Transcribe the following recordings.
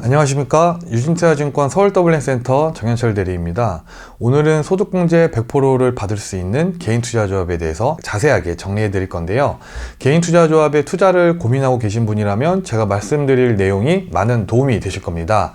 안녕하십니까. 유진투자증권 서울 더블랜센터 정현철 대리입니다. 오늘은 소득공제 100%를 받을 수 있는 개인투자조합에 대해서 자세하게 정리해 드릴 건데요. 개인투자조합에 투자를 고민하고 계신 분이라면 제가 말씀드릴 내용이 많은 도움이 되실 겁니다.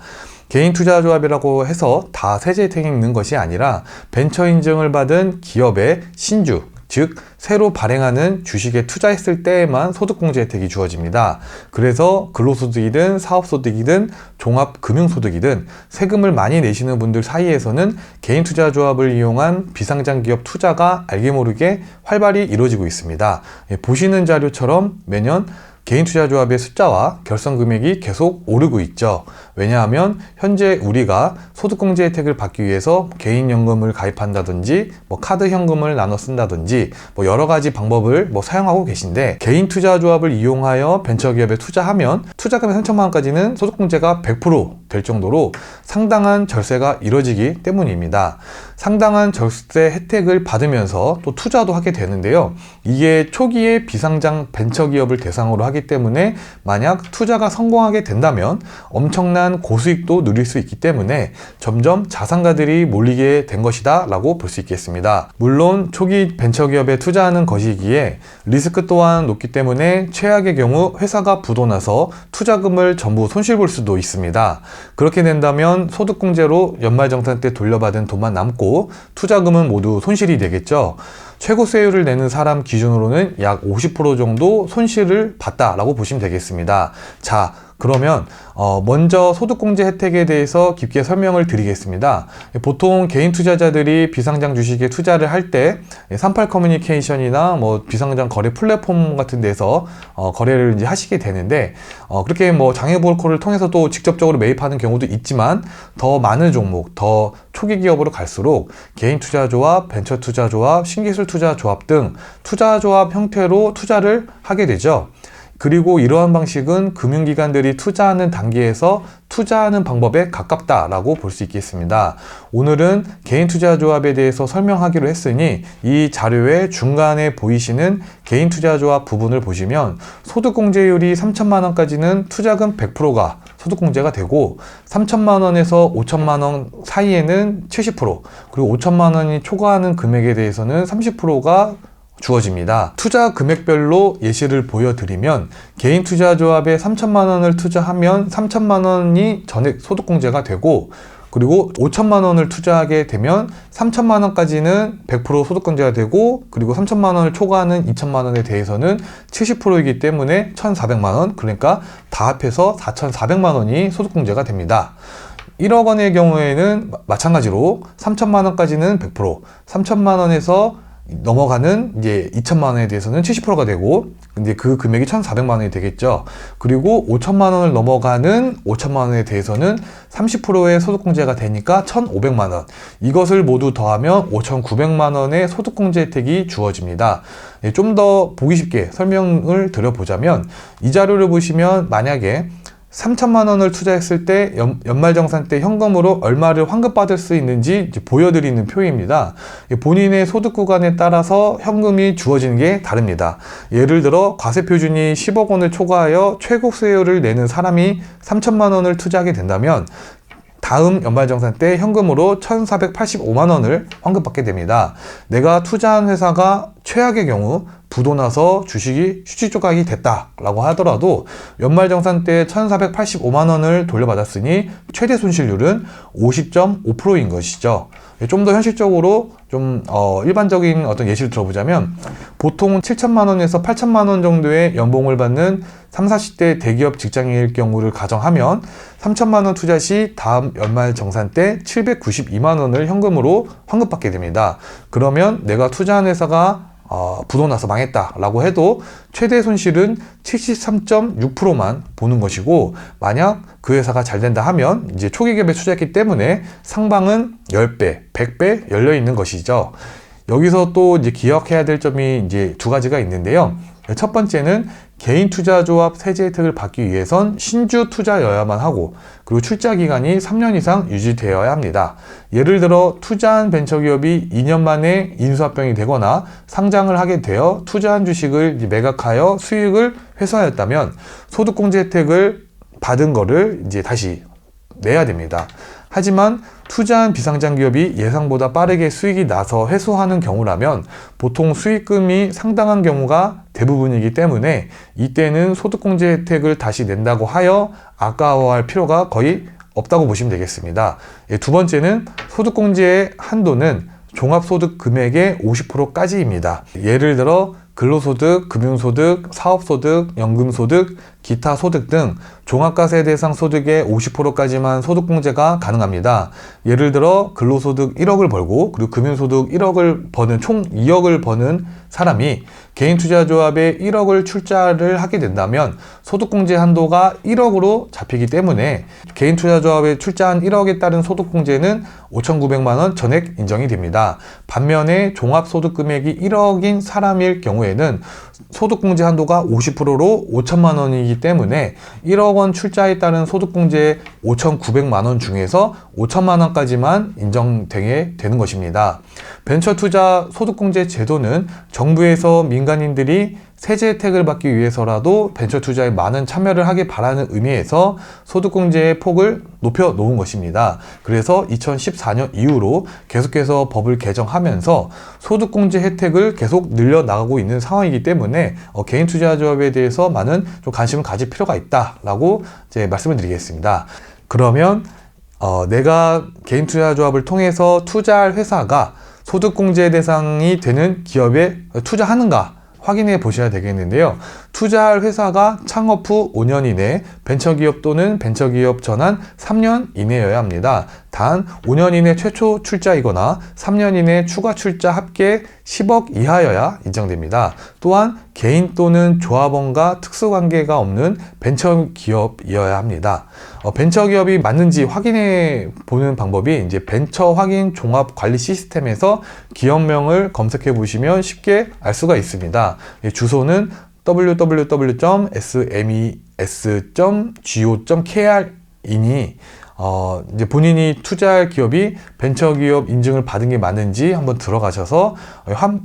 개인투자조합이라고 해서 다 세제 혜택이 있는 것이 아니라 벤처 인증을 받은 기업의 신주, 즉 새로 발행하는 주식에 투자했을 때에만 소득공제 혜택이 주어집니다. 그래서 근로소득이든 사업소득이든 종합금융소득이든 세금을 많이 내시는 분들 사이에서는 개인투자조합을 이용한 비상장기업 투자가 알게 모르게 활발히 이루어지고 있습니다. 보시는 자료처럼 매년 개인투자조합의 숫자와 결성금액이 계속 오르고 있죠. 왜냐하면 현재 우리가 소득공제 혜택을 받기 위해서 개인연금을 가입한다든지 카드 현금을 나눠 쓴다든지 여러 가지 방법을 사용하고 계신데, 개인투자조합을 이용하여 벤처기업에 투자하면 투자금의 3천만 원까지는 소득공제가 100% 될 정도로 상당한 절세가 이루어지기 때문입니다. 상당한 절세 혜택을 받으면서 또 투자도 하게 되는데요. 이게 초기에 비상장 벤처기업을 대상으로 하기 때문에 만약 투자가 성공하게 된다면 엄청난 고수익도 누릴 수 있기 때문에 점점 자산가들이 몰리게 된 것이다 라고 볼 수 있겠습니다. 물론 초기 벤처기업에 투자하는 것이기에 리스크 또한 높기 때문에 최악의 경우 회사가 부도나서 투자금을 전부 손실 볼 수도 있습니다. 그렇게 된다면 소득공제로 연말정산 때 돌려받은 돈만 남고 투자금은 모두 손실이 되겠죠. 최고 세율을 내는 사람 기준으로는 약 50% 정도 손실을 봤다라고 보시면 되겠습니다. 자, 그러면 먼저 소득공제 혜택에 대해서 깊게 설명을 드리겠습니다. 보통 개인 투자자들이 비상장 주식에 투자를 할 때 38 커뮤니케이션이나 비상장 거래 플랫폼 같은 데서 거래를 이제 하시게 되는데, 그렇게 장외브로커를 통해서도 직접적으로 매입하는 경우도 있지만 더 많은 종목, 더 초기 기업으로 갈수록 개인 투자조합, 벤처 투자조합, 신기술 투자조합 등 투자조합 형태로 투자를 하게 되죠. 그리고 이러한 방식은 금융기관들이 투자하는 단계에서 투자하는 방법에 가깝다라고 볼 수 있겠습니다. 오늘은 개인투자조합에 대해서 설명하기로 했으니 이 자료의 중간에 보이시는 개인투자조합 부분을 보시면 소득공제율이 3천만 원까지는 투자금 100%가 소득공제가 되고 3천만 원에서 5천만 원 사이에는 70%, 그리고 5천만 원이 초과하는 금액에 대해서는 30%가 주어집니다. 투자 금액별로 예시를 보여드리면 개인 투자조합에 3천만 원을 투자하면 3천만 원이 전액 소득공제가 되고, 그리고 5천만 원을 투자하게 되면 3천만 원까지는 100% 소득공제가 되고, 그리고 3천만 원을 초과하는 2천만 원에 대해서는 70%이기 때문에 1,400만 원, 그러니까 다 합해서 4,400만 원이 소득공제가 됩니다. 1억 원의 경우에는 마찬가지로 3천만 원까지는 100%, 3천만 원에서 넘어가는 이제 2천만 원에 대해서는 70%가 되고, 근데 그 금액이 1,400만 원이 되겠죠. 그리고 5천만 원을 넘어가는 5천만 원에 대해서는 30%의 소득공제가 되니까 1,500만 원. 이것을 모두 더하면 5,900만 원의 소득공제 혜택이 주어집니다. 좀 더 보기 쉽게 설명을 드려보자면, 이 자료를 보시면 만약에 3천만 원을 투자했을 때 연말정산 때 현금으로 얼마를 환급받을 수 있는지 보여드리는 표입니다. 본인의 소득 구간에 따라서 현금이 주어지는 게 다릅니다. 예를 들어 과세표준이 10억 원을 초과하여 최고세율을 내는 사람이 3천만 원을 투자하게 된다면 다음 연말정산 때 현금으로 1,485만 원을 환급받게 됩니다. 내가 투자한 회사가 최악의 경우 부도나서 주식이 휴지조각이 됐다라고 하더라도 연말정산 때 1,485만 원을 돌려받았으니 최대 손실률은 50.5%인 것이죠. 좀 더 현실적으로 일반적인 어떤 예시를 들어보자면, 보통 7천만 원에서 8천만 원 정도의 연봉을 받는 30, 40대 대기업 직장인일 경우를 가정하면 3천만 원 투자 시 다음 연말정산 때 792만 원을 현금으로 환급받게 됩니다. 그러면 내가 투자한 회사가 부도나서 망했다라고 해도 최대 손실은 73.6%만 보는 것이고, 만약 그 회사가 잘 된다 하면 이제 초기 기업에 투자했기 때문에 상방은 10배, 100배 열려 있는 것이죠. 여기서 또 이제 기억해야 될 점이 이제 두 가지가 있는데요. 첫 번째는 개인 투자조합 세제 혜택을 받기 위해선 신주 투자여야만 하고, 그리고 출자 기간이 3년 이상 유지되어야 합니다. 예를 들어 투자한 벤처기업이 2년 만에 인수합병이 되거나 상장을 하게 되어 투자한 주식을 매각하여 수익을 회수하였다면 소득공제 혜택을 받은 거를 이제 다시 내야 됩니다. 하지만 투자한 비상장 기업이 예상보다 빠르게 수익이 나서 회수하는 경우라면 보통 수익금이 상당한 경우가 대부분이기 때문에 이때는 소득공제 혜택을 다시 낸다고 하여 아까워할 필요가 거의 없다고 보시면 되겠습니다. 두 번째는 소득공제의 한도는 종합소득 금액의 50%까지입니다. 예를 들어 근로소득, 금융소득, 사업소득, 연금소득, 기타 소득 등 종합과세 대상 소득의 50%까지만 소득공제가 가능합니다. 예를 들어 근로소득 1억을 벌고 그리고 금융소득 1억을 버는 총 2억을 버는 사람이 개인투자조합에 1억을 출자를 하게 된다면 소득공제 한도가 1억으로 잡히기 때문에 개인투자조합에 출자한 1억에 따른 소득공제는 5,900만 원 전액 인정이 됩니다. 반면에 종합소득금액이 1억인 사람일 경우에는 소득공제 한도가 50%로 5천만 원이기 때문에 1억 원 출자에 따른 소득공제 5,900만 원 중에서 5천만 원까지만 인정되게 되는 것입니다. 벤처투자 소득공제 제도는 정부에서 민간인들이 세제 혜택을 받기 위해서라도 벤처투자에 많은 참여를 하길 바라는 의미에서 소득공제의 폭을 높여 놓은 것입니다. 그래서 2014년 이후로 계속해서 법을 개정하면서 소득공제 혜택을 계속 늘려나가고 있는 상황이기 때문에 개인투자조합에 대해서 많은 좀 관심을 가질 필요가 있다라고 이제 말씀을 드리겠습니다. 그러면 내가 개인투자조합을 통해서 투자할 회사가 소득공제 대상이 되는 기업에 투자하는가 확인해 보셔야 되겠는데요. 투자할 회사가 창업 후 5년 이내, 벤처기업 또는 벤처기업 전환 3년 이내여야 합니다. 단 5년 이내 최초 출자이거나 3년 이내 추가 출자 합계 10억 이하여야 인정됩니다. 또한 개인 또는 조합원과 특수관계가 없는 벤처기업이어야 합니다. 벤처기업이 맞는지 확인해 보는 방법이 이제 벤처 확인 종합 관리 시스템에서 기업명을 검색해 보시면 쉽게 알 수가 있습니다. 주소는 www.smes.go.kr이니 이제 본인이 투자할 기업이 벤처기업 인증을 받은 게 맞는지 한번 들어가셔서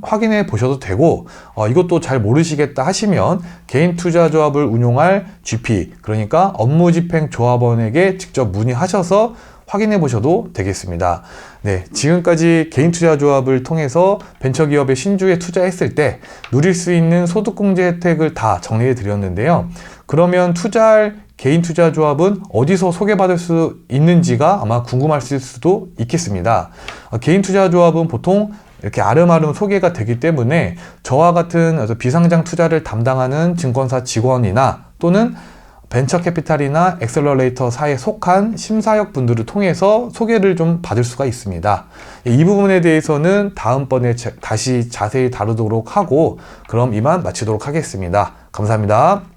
확인해 보셔도 되고, 이것도 잘 모르시겠다 하시면 개인투자조합을 운용할 GP, 그러니까 업무집행조합원에게 직접 문의하셔서 확인해 보셔도 되겠습니다. 네, 지금까지 개인투자조합을 통해서 벤처기업의 신주에 투자했을 때 누릴 수 있는 소득공제 혜택을 다 정리해 드렸는데요. 그러면 투자할 개인투자조합은 어디서 소개받을 수 있는지가 아마 궁금하실 수도 있겠습니다. 개인투자조합은 보통 이렇게 아름아름 소개가 되기 때문에 저와 같은 비상장 투자를 담당하는 증권사 직원이나 또는 벤처캐피탈이나 엑셀러레이터사에 속한 심사역 분들을 통해서 소개를 좀 받을 수가 있습니다. 이 부분에 대해서는 다음번에 다시 자세히 다루도록 하고, 그럼 이만 마치도록 하겠습니다. 감사합니다.